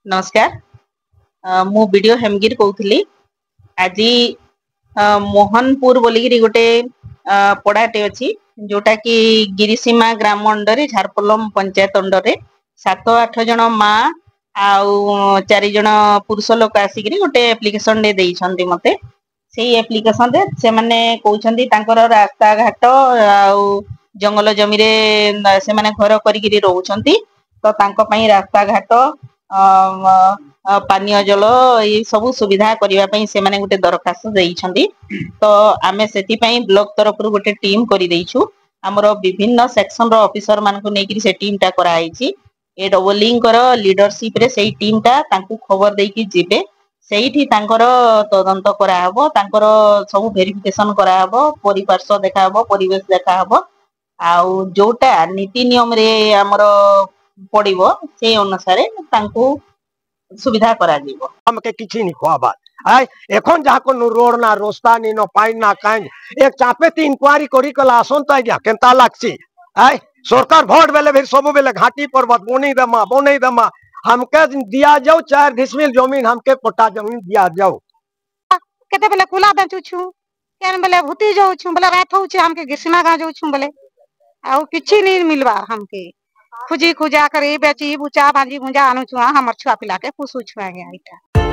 नमस्कार। मु वीडियो हेमगिर कहूली आज मोहनपुर बोलिकी गोटे पड़ाटे अच्छी जोटा कि गिरिसीमा ग्राम अंडर झारपलम पंचायत अंडर 7-8 जन माँ आउ 4 जन पुरुष लोक आसिक गोटे एप्लिकेशन दे मते से एप्लिकेशन दे से माने कहउछंदी तांकर रास्ता घाट आउ जंगल जमी रे से माने घर करिकिरी रहउछंती तो तांको पई रास्ता घाट पानीय जल ये सब सुविधा करने से माने गोटे दरखास्त देइछंदी। तो आमे सेति पई ब्लॉक तरफ रु गोटे टीम करि देइछु हमरो विभिन्न सेक्शन रो ऑफिसर मान को नेकिरी से टीम टा करा आइछि ए डबलिंग कर लीडरशिप रे सेही टीम टा तांकु खबर देकी जिबे सेठी तांकर तदंत करा हबो तांकर सब वेरिफिकेशन करा हबो परिपार्श्व देखा हबो परिवेश देखा हबो आउ जोटा नीति नियम रे हमरो पड़िबो से अनुसार तांकु सुविधा करा जीवो हमके किछि नि खोबा आय एखन जा को रोड ना रास्ता नि न पाइन ना काइन एक चापे ती इंक्वायरी करी कला आसन त आज्ञा केनता लागछि आय सरकार भोट बेले फिर सब बेले घाटी पर्वत बोनी दमा हमके दिया जाओ 4 डिसमिल जमीन हमके पट्टा जमीन दिया जाओ केते बेले कुला बेचु छु केन बेले भूती जाउ छु बेले रात हो छु हमके गिसमा गा जाउ छु बेले आउ किछि नि मिलबा हमके खुजी खुजा करे बेची बुचा भाजी भुंजा आनु छु हमर छुआ पिला के पुसु छु आगे आइटा।